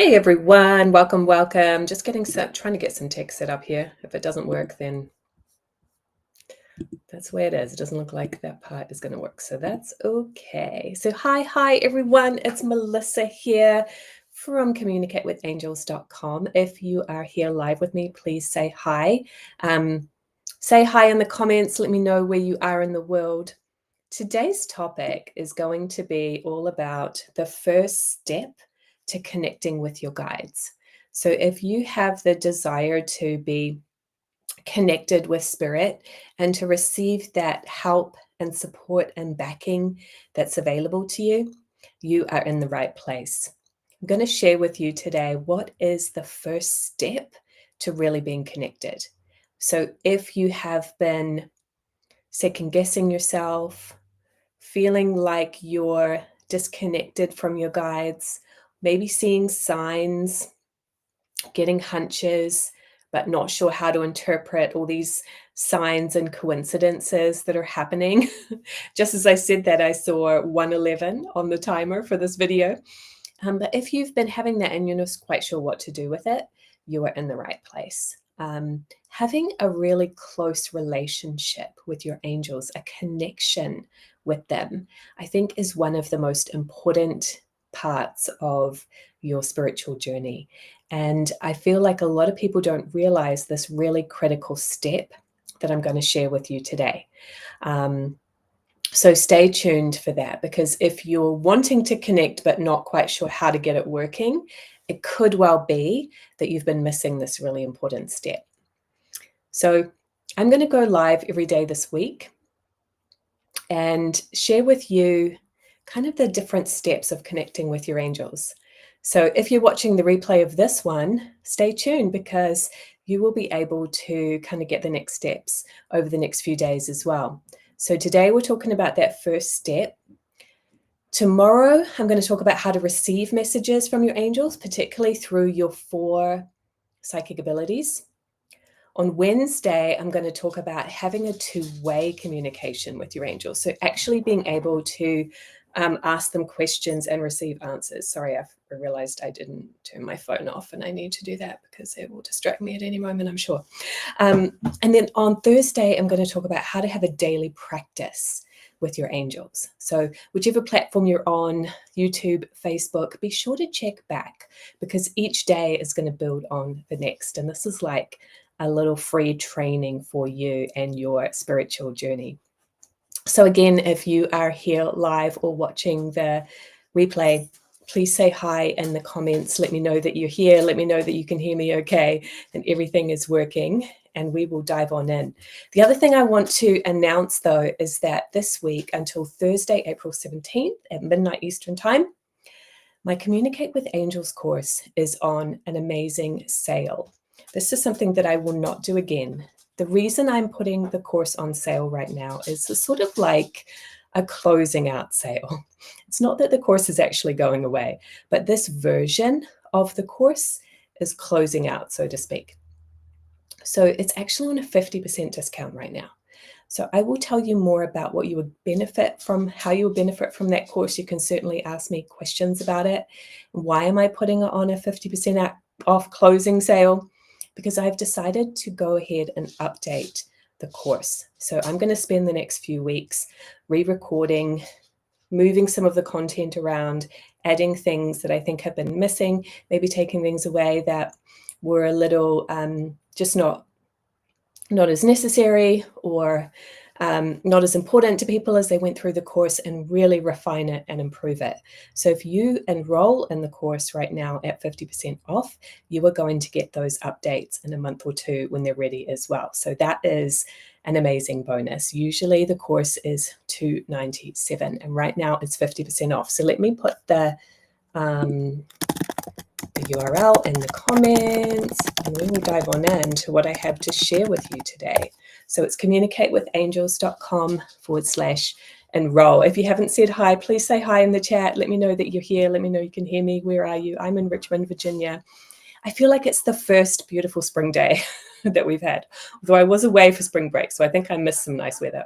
Hey everyone, welcome, welcome. Just trying to get some tech set up here. If it doesn't work, then that's the way it is. It doesn't look like that part is going to work, so that's okay. So hi everyone. It's Melissa here from communicatewithangels.com. If you are here live with me, please say hi. Say hi in the comments. Let me know where you are in the world. Today's topic is going to be all about the first step to connecting with your guides. So if you have the desire to be connected with spirit and to receive that help and support and backing that's available to you, you are in the right place. I'm going to share with you today what is the first step to really being connected. So if you have been second guessing yourself, feeling like you're disconnected from your guides, maybe seeing signs, getting hunches, but not sure how to interpret all these signs and coincidences that are happening. Just as I said that, I saw 111 on the timer for this video. But if you've been having that and you're not quite sure what to do with it, you are in the right place. Having a really close relationship with your angels, a connection with them, I think is one of the most important parts of your spiritual journey. And I feel like a lot of people don't realize this really critical step that I'm going to share with you today. So stay tuned for that, because if you're wanting to connect but not quite sure how to get it working, it could well be that you've been missing this really important step. So I'm going to go live every day this week and share with you kind of the different steps of connecting with your angels. So if you're watching the replay of this one, stay tuned, because you will be able to kind of get the next steps over the next few days as well. So today we're talking about that first step. Tomorrow, I'm going to talk about how to receive messages from your angels, particularly through your 4 psychic abilities. On Wednesday, I'm going to talk about having a two-way communication with your angels. So actually being able to ask them questions and receive answers. Sorry, I realized I didn't turn my phone off, and I need to do that because it will distract me at any moment, I'm sure. And then on Thursday, I'm going to talk about how to have a daily practice with your angels. So whichever platform you're on, YouTube, Facebook, be sure to check back, because each day is going to build on the next. And this is like a little free training for you and your spiritual journey. So again, if you are here live or watching the replay, please say hi in the comments. Let me know that you're here. Let me know that you can hear me okay and everything is working, and we will dive on in. The other thing I want to announce, though, is that this week until Thursday, April 17th at midnight Eastern Time, my Communicate with Angels course is on an amazing sale. This is something that I will not do again. The reason I'm putting the course on sale right now is sort of like a closing out sale. It's not that the course is actually going away, but this version of the course is closing out, so to speak. So it's actually on a 50% discount right now. So I will tell you more about what you would benefit from, how you would benefit from that course. You can certainly ask me questions about it. Why am I putting it on a 50% off closing sale? Because I've decided to go ahead and update the course. So I'm going to spend the next few weeks re-recording, moving some of the content around, adding things that I think have been missing, maybe taking things away that were a little just not as necessary, or not as important to people as they went through the course, and really refine it and improve it. So if you enroll in the course right now at 50% off, you are going to get those updates in a month or two when they're ready as well. So that is an amazing bonus. Usually the course is $297, and right now it's 50% off. So let me put the URL in the comments, and we will dive on into what I have to share with you today. So it's communicatewithangels.com/enroll. If you haven't said hi, please say hi in the chat. Let me know that you're here. Let me know you can hear me. Where are you? I'm in Richmond, Virginia. I feel like it's the first beautiful spring day that we've had, although I was away for spring break, so I think I missed some nice weather.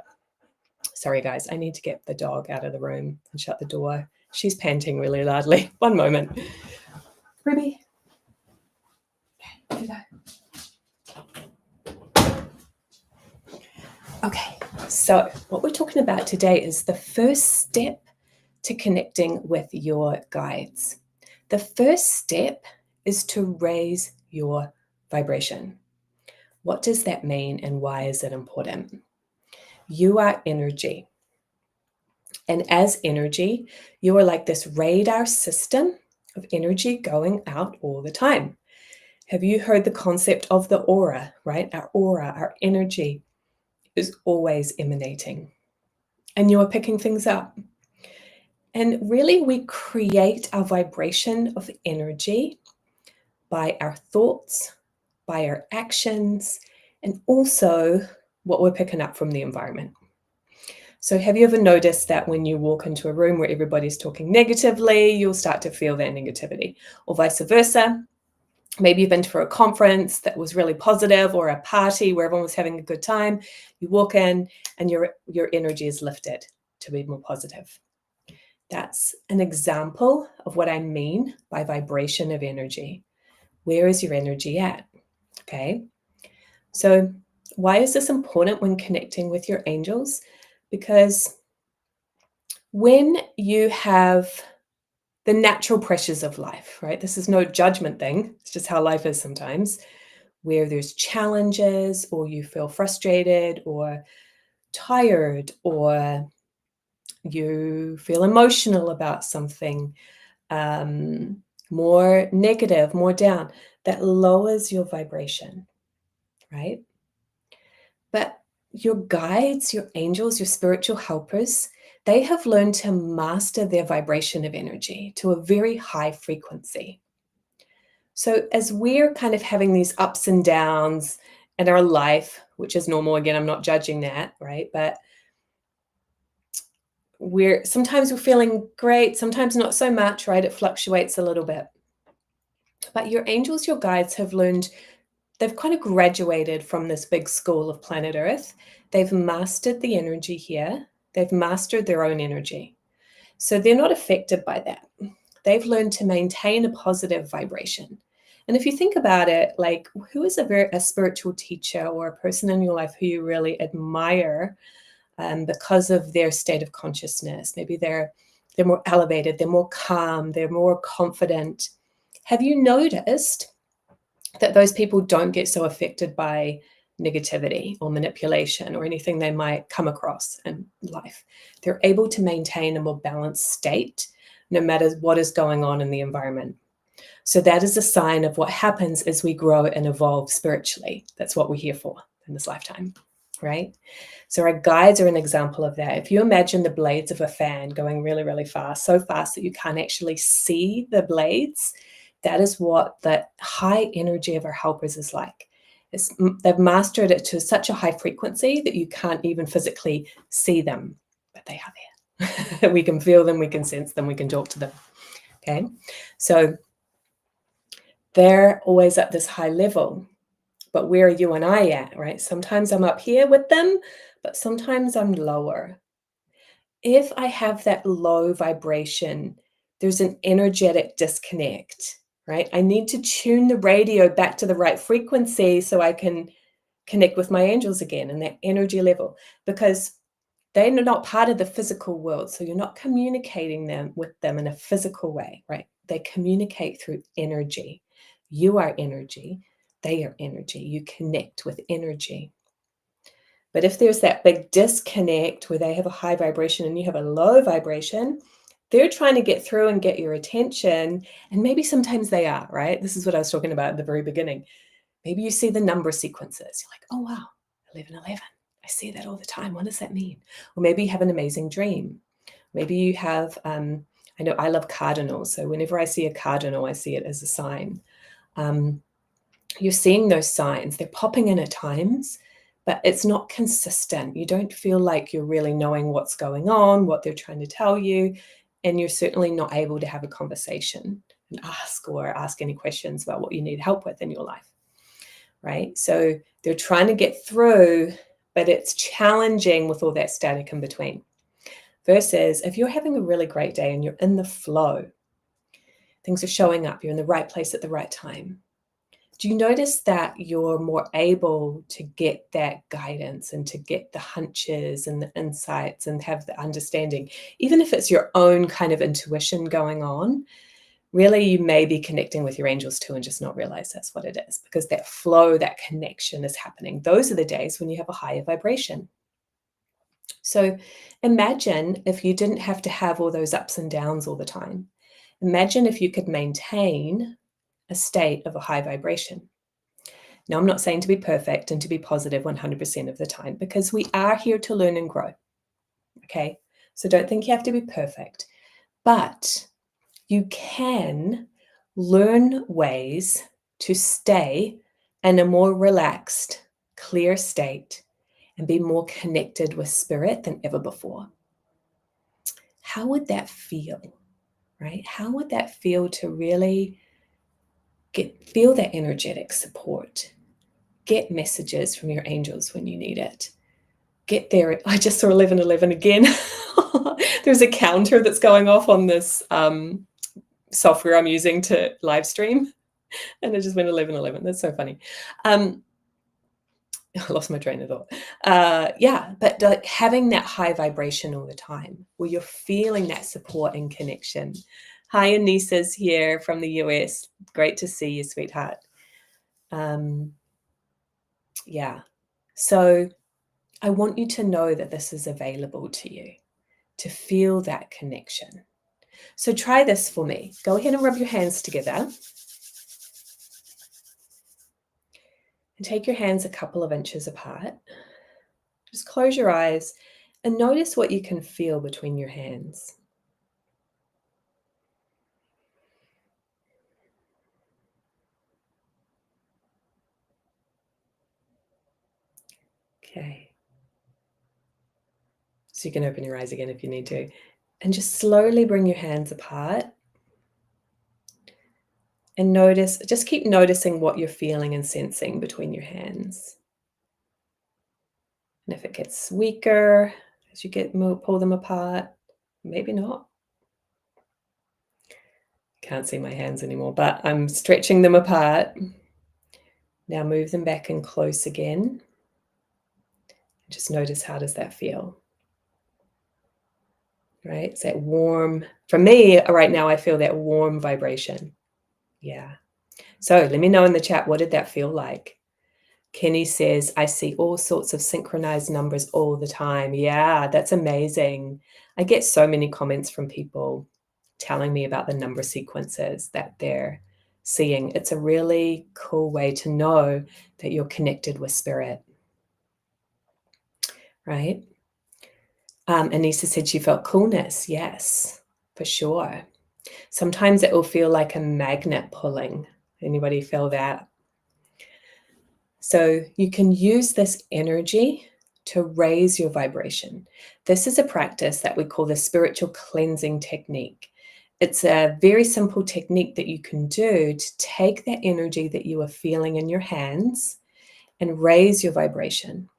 Sorry, guys, I need to get the dog out of the room and shut the door. She's panting really loudly. One moment. Ruby, Okay, so what we're talking about today is the first step to connecting with your guides. The first step is to raise your vibration. What does that mean and why is it important? You are energy. And as energy, you are like this radar system of energy going out all the time. Have you heard the concept of the aura, right? Our aura, our energy is always emanating. And you are picking things up. And really, we create our vibration of energy by our thoughts, by our actions, and also what we're picking up from the environment. So have you ever noticed that when you walk into a room where everybody's talking negatively, you'll start to feel that negativity, or vice versa? Maybe you've been to a conference that was really positive, or a party where everyone was having a good time. You walk in and your energy is lifted to be more positive. That's an example of what I mean by vibration of energy. Where is your energy at? Okay. So why is this important when connecting with your angels? Because when you have the natural pressures of life, right? This is no judgment thing. It's just how life is sometimes, where there's challenges, or you feel frustrated or tired, or you feel emotional about something, more negative, more down, that lowers your vibration, right? But your guides, your angels, your spiritual helpers, they have learned to master their vibration of energy to a very high frequency. So as we're kind of having these ups and downs in our life, which is normal, again, I'm not judging that, right? But sometimes we're feeling great, sometimes not so much, right? It fluctuates a little bit. But your angels, your guides have learned, they've kind of graduated from this big school of planet Earth. They've mastered the energy here. They've mastered their own energy. So they're not affected by that. They've learned to maintain a positive vibration. And if you think about it, like, who is a spiritual teacher or a person in your life who you really admire because of their state of consciousness? Maybe they're more elevated, they're more calm, they're more confident. Have you noticed that those people don't get so affected by negativity or manipulation or anything they might come across in life? They're able to maintain a more balanced state no matter what is going on in the environment. So that is a sign of what happens as we grow and evolve spiritually. That's what we're here for in this lifetime, right? So our guides are an example of that. If you imagine the blades of a fan going really, really fast, so fast that you can't actually see the blades, that is what the high energy of our helpers is like. They've mastered it to such a high frequency that you can't even physically see them, but they are there. We can feel them, we can sense them, we can talk to them. Okay, so they're always at this high level. But where are you and I at, right? Sometimes I'm up here with them, but sometimes I'm lower. If I have that low vibration, there's an energetic disconnect, right? I need to tune the radio back to the right frequency so I can connect with my angels again and that energy level, because they're not part of the physical world. So you're not communicating with them in a physical way, right? They communicate through energy. You are energy. They are energy. You connect with energy. But if there's that big disconnect where they have a high vibration and you have a low vibration, they're trying to get through and get your attention. And maybe sometimes they are, right? This is what I was talking about at the very beginning. Maybe you see the number sequences. You're like, oh, wow, 1111. I see that all the time. What does that mean? Or maybe you have an amazing dream. Maybe you have, I know I love cardinals. So whenever I see a cardinal, I see it as a sign. You're seeing those signs. They're popping in at times, but it's not consistent. You don't feel like you're really knowing what's going on, what they're trying to tell you, and you're certainly not able to have a conversation and ask any questions about what you need help with in your life, right? So they're trying to get through, but it's challenging with all that static in between. Versus if you're having a really great day and you're in the flow, things are showing up, you're in the right place at the right time, Do you notice that you're more able to get that guidance and to get the hunches and the insights and have the understanding, even if it's your own kind of intuition going on? Really, you may be connecting with your angels too and just not realize that's what it is, because that flow, that connection is happening. Those are the days when you have a higher vibration. So imagine if you didn't have to have all those ups and downs all the time. Imagine if you could maintain a state of a high vibration. Now, I'm not saying to be perfect and to be positive 100% of the time, because we are here to learn and grow. Okay. So don't think you have to be perfect, but you can learn ways to stay in a more relaxed, clear state and be more connected with spirit than ever before. How would that feel, right? How would that feel to really feel that energetic support? Get messages from your angels when you need it. Get there. I just saw 11:11 again. There's a counter that's going off on this software I'm using to live stream, and it just went 11:11. That's so funny. I lost my train of thought. Yeah, but like having that high vibration all the time, where you're feeling that support and connection. Hi, Anissa's here from the US. Great to see you, sweetheart. Yeah. So I want you to know that this is available to you, to feel that connection. So try this for me. Go ahead and rub your hands together. And take your hands a couple of inches apart. Just close your eyes and notice what you can feel between your hands. Okay. So you can open your eyes again if you need to. And just slowly bring your hands apart. And just keep noticing what you're feeling and sensing between your hands. And if it gets weaker as you pull them apart, maybe not. Can't see my hands anymore, but I'm stretching them apart. Now move them back in close again. Just notice, how does that feel? Right? It's that warm, for me right now, I feel that warm vibration. Yeah. So let me know in the chat, what did that feel like? Kenny says, I see all sorts of synchronized numbers all the time. Yeah, that's amazing. I get so many comments from people telling me about the number sequences that they're seeing. It's a really cool way to know that you're connected with spirit. Right? Anissa said she felt coolness. Yes, for sure. Sometimes it will feel like a magnet pulling. Anybody feel that? So you can use this energy to raise your vibration. This is a practice that we call the spiritual cleansing technique. It's a very simple technique that you can do to take that energy that you are feeling in your hands and raise your vibration.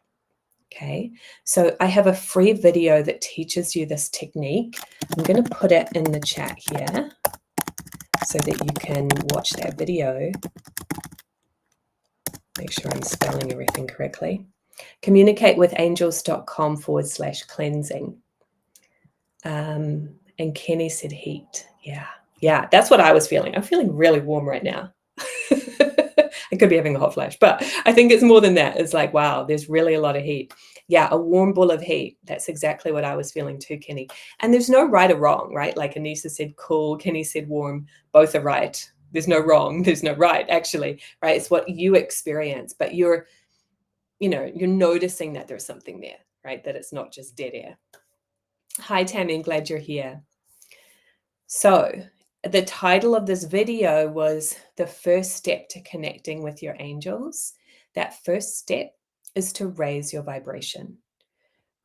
Okay, so I have a free video that teaches you this technique. I'm going to put it in the chat here so that you can watch that video. Make sure I'm spelling everything correctly. Communicatewithangels.com/cleansing. And Kenny said heat. Yeah, that's what I was feeling. I'm feeling really warm right now. I could be having a hot flash, but I think it's more than that. It's like, wow, there's really a lot of heat. Yeah, a warm ball of heat. That's exactly what I was feeling too, Kenny. And there's no right or wrong, right? Like Anissa said cool, Kenny said warm. Both are right. There's no wrong. There's no right, actually, right? It's what you experience, but you're noticing that there's something there, right? That it's not just dead air. Hi, Tammy, I'm glad you're here. So the title of this video was The First Step to Connecting with Your Angels. That first step is to raise your vibration,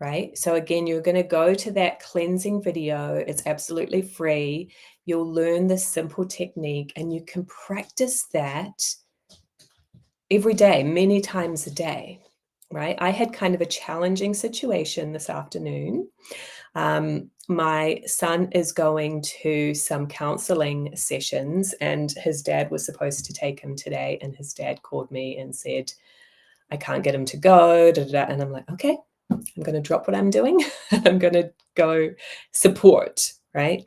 right? So again, you're going to go to that cleansing video. It's absolutely free. You'll learn this simple technique and you can practice that every day, many times a day, right? I had kind of a challenging situation this afternoon. My son is going to some counseling sessions, and his dad was supposed to take him today, and his dad called me and said, I can't get him to go, da, da, da. And I'm like, okay, I'm going to drop what I'm doing. I'm going to go support, right?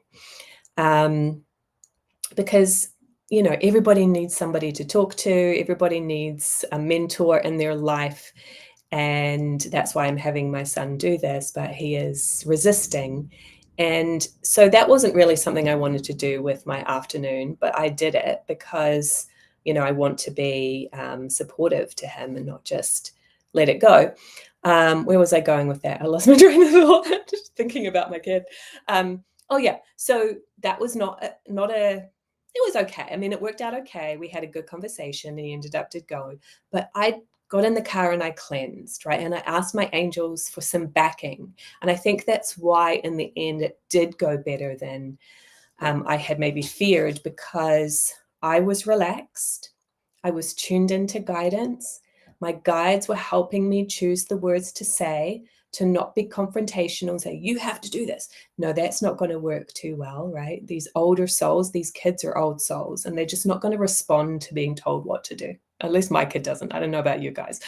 Because, you know, everybody needs somebody to talk to. Everybody needs a mentor in their life. And that's why I'm having my son do this, but he is resisting. And so that wasn't really something I wanted to do with my afternoon, but I did it because, you know, I want to be supportive to him and not just let it go. Where was I going with that? I lost my train of thought just thinking about my kid. Oh yeah, so that was not a, it was okay. I mean, it worked out okay. We had a good conversation and he ended up did go, but I got in the car and I cleansed, right? And I asked my angels for some backing. And I think that's why in the end it did go better than I had maybe feared, because I was relaxed. I was tuned into guidance. My guides were helping me choose the words to say, to not be confrontational and say, you have to do this. No, that's not going to work too well, right? These older souls, these kids are old souls, and they're just not going to respond to being told what to do. At least my kid doesn't. I don't know about you guys.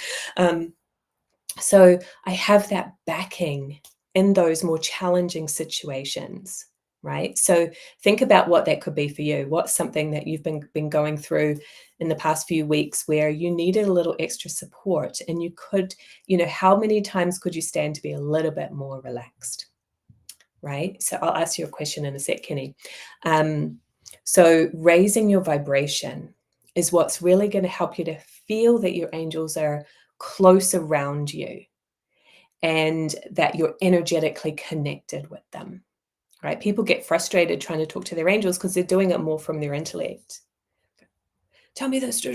So I have that backing in those more challenging situations, right? So think about what that could be for you. What's something that you've been going through in the past few weeks where you needed a little extra support, and you could, you know, how many times could you stand to be a little bit more relaxed, right? So I'll ask you a question in a sec, Kenny. So raising your vibration is what's really going to help you to feel that your angels are close around you and that you're energetically connected with them, right? People get frustrated trying to talk to their angels because they're doing it more from their intellect. Tell me this,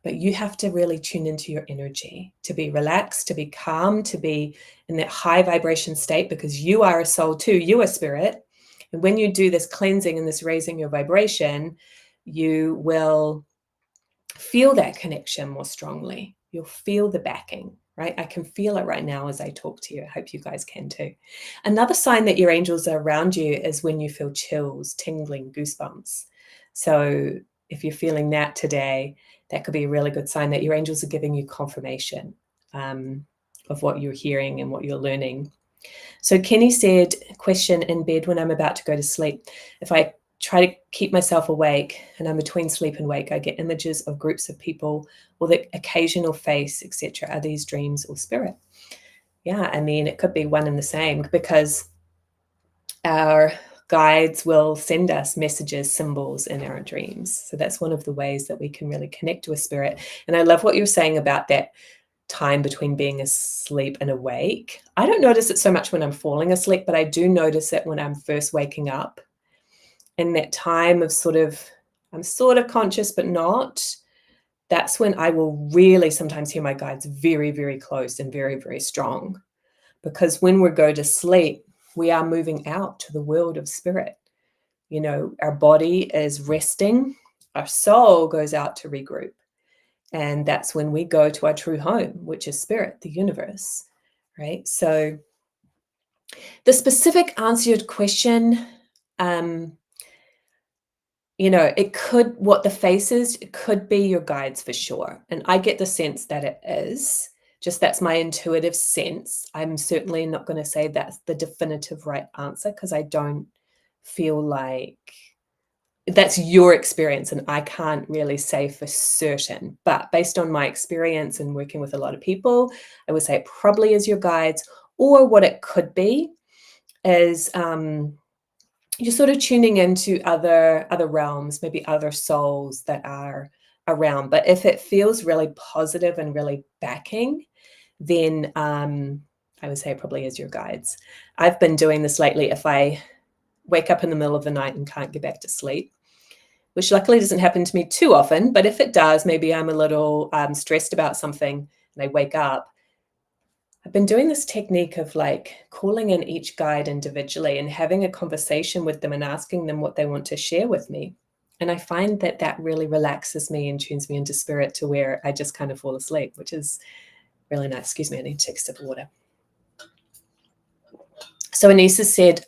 but you have to really tune into your energy to be relaxed, to be calm, to be in that high vibration state, because you are a soul too, you are spirit. And when you do this cleansing and this raising your vibration, you will feel that connection more strongly. You'll feel the backing, right? I can feel it right now as I talk to you. I hope you guys can too. Another sign that your angels are around you is when you feel chills, tingling, goosebumps. So if you're feeling that today, that could be a really good sign that your angels are giving you confirmation of what you're hearing and what you're learning. So Kenny said, question in bed when I'm about to go to sleep. If I try to keep myself awake and I'm between sleep and wake, I get images of groups of people or the occasional face, etc. Are these dreams or spirit? Yeah, I mean, it could be one and the same, because our guides will send us messages, symbols in our dreams. So that's one of the ways that we can really connect to a spirit. And I love what you're saying about that time between being asleep and awake. I don't notice it so much when I'm falling asleep, but I do notice it when I'm first waking up. In that time of I'm sort of conscious, but not. That's when I will really sometimes hear my guides very, very close and very, very strong. Because when we go to sleep, we are moving out to the world of spirit. You know, our body is resting, our soul goes out to regroup. And that's when we go to our true home, which is spirit, the universe, right? So the specific answer to your question, you know, what the face is, it could be your guides for sure. And I get the sense that it is. Just that's my intuitive sense. I'm certainly not going to say that's the definitive right answer, because I don't feel like that's your experience and I can't really say for certain. But based on my experience and working with a lot of people, I would say it probably is your guides, or what it could be is you're sort of tuning into other realms, maybe other souls that are around. But if it feels really positive and really backing, then I would say it probably is your guides. I've been doing this lately. If I wake up in the middle of the night and can't get back to sleep, which luckily doesn't happen to me too often, but if it does, maybe I'm a little stressed about something and I wake up, I've been doing this technique of like calling in each guide individually and having a conversation with them and asking them what they want to share with me. And I find that that really relaxes me and tunes me into spirit to where I just kind of fall asleep, which is really nice. Excuse me, I need to take a sip of water. So Anissa said,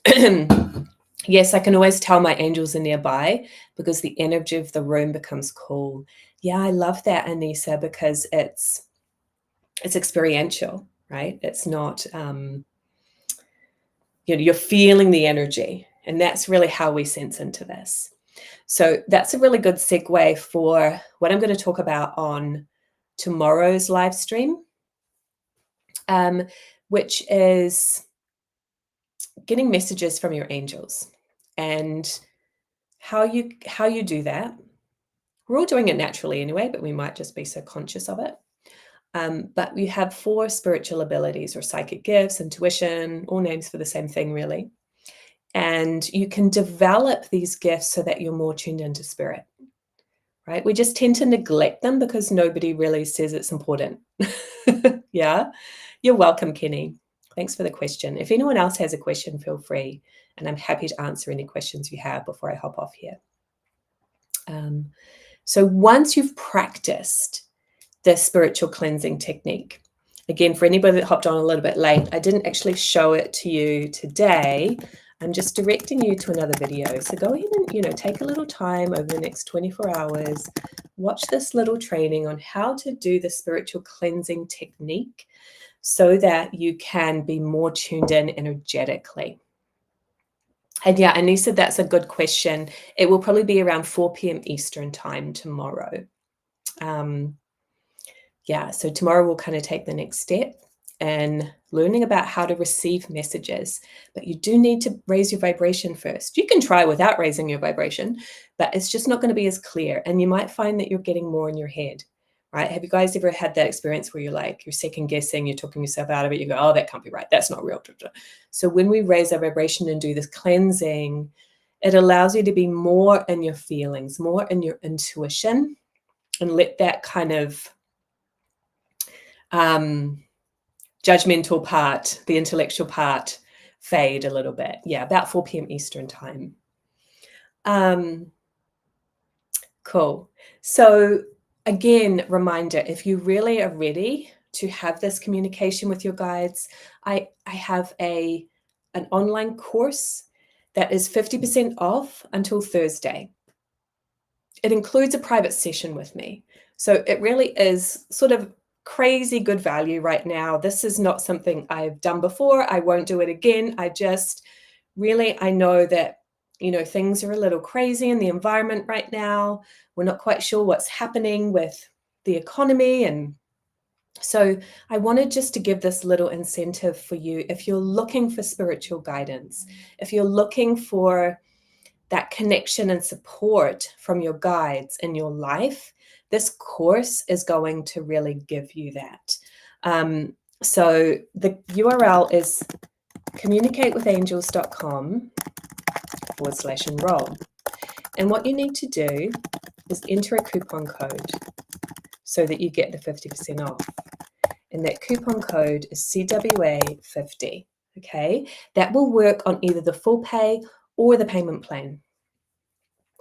yes, I can always tell my angels are nearby because the energy of the room becomes cool. Yeah, I love that, Anissa, because it's experiential, right? It's not, you're feeling the energy, and that's really how we sense into this. So that's a really good segue for what I'm going to talk about on tomorrow's live stream, which is getting messages from your angels. And how you do that. We're all doing it naturally anyway, but we might just be so conscious of it. But we have 4 spiritual abilities or psychic gifts, intuition, all names for the same thing, really. And you can develop these gifts so that you're more tuned into spirit, right? We just tend to neglect them because nobody really says it's important. Yeah. You're welcome, Kenny. Thanks for the question. If anyone else has a question, feel free. And I'm happy to answer any questions you have before I hop off here. So once you've practiced the spiritual cleansing technique, again, for anybody that hopped on a little bit late, I didn't actually show it to you today. I'm just directing you to another video. So go ahead and, take a little time over the next 24 hours, watch this little training on how to do the spiritual cleansing technique so that you can be more tuned in energetically. And yeah, Anissa, that's a good question. It will probably be around 4 p.m. Eastern time tomorrow. Yeah, so tomorrow we'll kind of take the next step and learning about how to receive messages. But you do need to raise your vibration first. You can try without raising your vibration, but it's just not going to be as clear. And you might find that you're getting more in your head, right? Have you guys ever had that experience where you're second guessing, you're talking yourself out of it, you go, oh, that can't be right, that's not real. So when we raise our vibration and do this cleansing, it allows you to be more in your feelings, more in your intuition, and let that kind of judgmental part, the intellectual part, fade a little bit. Yeah, about 4 p.m. Eastern time. Cool. So again, reminder, if you really are ready to have this communication with your guides, I have an online course that is 50% off until Thursday. It includes a private session with me. So it really is sort of crazy good value right now. This is not something I've done before. I won't do it again. I know that, things are a little crazy in the environment right now. We're not quite sure what's happening with the economy. And so I wanted just to give this little incentive for you. If you're looking for spiritual guidance, if you're looking for that connection and support from your guides in your life, this course is going to really give you that. So the URL is communicatewithangels.com/enroll. And what you need to do is enter a coupon code so that you get the 50% off. And that coupon code is CWA50. Okay, that will work on either the full pay or the payment plan.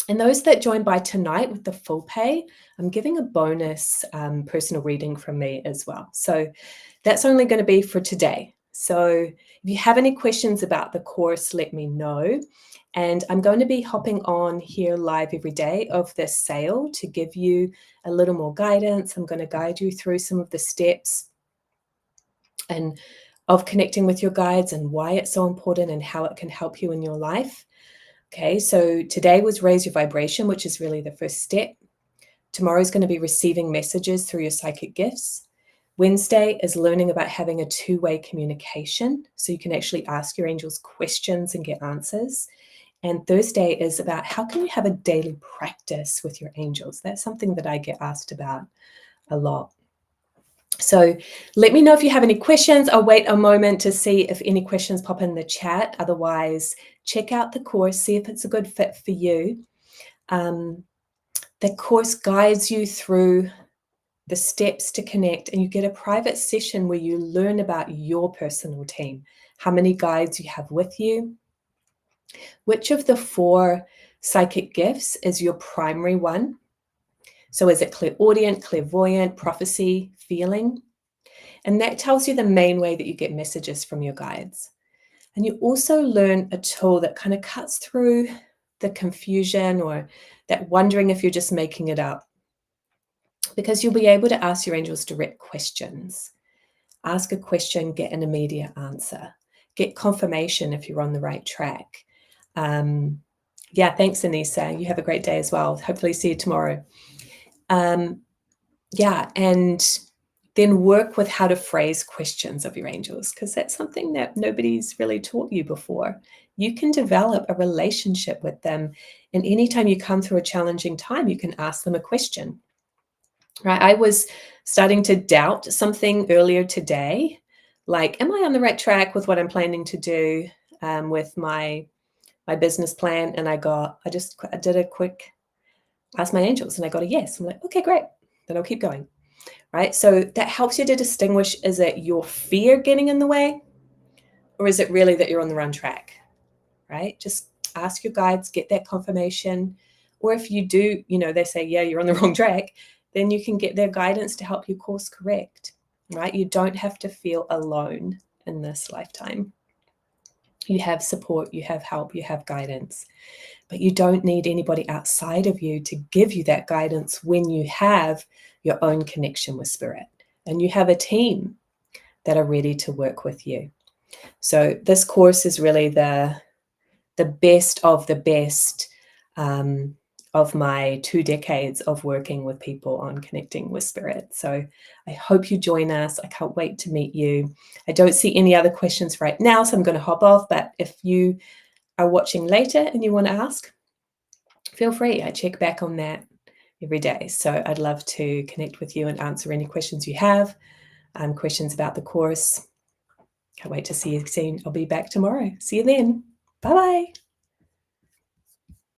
And those that join by tonight with the full pay, I'm giving a bonus personal reading from me as well. So that's only going to be for today. So if you have any questions about the course, let me know. And I'm going to be hopping on here live every day of this sale to give you a little more guidance. I'm going to guide you through some of the steps and of connecting with your guides and why it's so important and how it can help you in your life. Okay, so today was raise your vibration, which is really the first step. Tomorrow is going to be receiving messages through your psychic gifts. Wednesday is learning about having a two-way communication, so you can actually ask your angels questions and get answers. And Thursday is about how can you have a daily practice with your angels. That's something that I get asked about a lot. So let me know if you have any questions. I'll wait a moment to see if any questions pop in the chat. Otherwise, check out the course, see if it's a good fit for you. The course guides you through the steps to connect, and you get a private session where you learn about your personal team, how many guides you have with you, which of the 4 psychic gifts is your primary one. So is it clairaudient, clairvoyant, prophecy, feeling? And that tells you the main way that you get messages from your guides. And you also learn a tool that kind of cuts through the confusion or that wondering if you're just making it up, because you'll be able to ask your angels direct questions. Ask a question, get an immediate answer, get confirmation if you're on the right track. Yeah, thanks, Anissa. You have a great day as well. Hopefully see you tomorrow. Yeah, and then work with how to phrase questions of your angels, because that's something that nobody's really taught you before. You can develop a relationship with them, and anytime you come through a challenging time, you can ask them a question. Right? I was starting to doubt something earlier today, like, am I on the right track with what I'm planning to do with my business plan? And I did a quick ask my angels, and I got a yes. I'm like, okay, great. Then I'll keep going. Right? So that helps you to distinguish, is it your fear getting in the way, or is it really that you're on the wrong track? Right? Just ask your guides, get that confirmation. Or if you do, they say, yeah, you're on the wrong track, then you can get their guidance to help you course correct. Right? You don't have to feel alone in this lifetime. You have support, you have help, you have guidance, but you don't need anybody outside of you to give you that guidance when you have your own connection with spirit and you have a team that are ready to work with you. So this course is really the best of the best of my 2 decades of working with people on connecting with spirit. So I hope you join us. I can't wait to meet you. I don't see any other questions right now, so I'm going to hop off. But if you are watching later and you want to ask, feel free. I check back on that every day. So I'd love to connect with you and answer any questions you have, questions about the course. Can't wait to see you soon. I'll be back tomorrow. See you then. Bye-bye.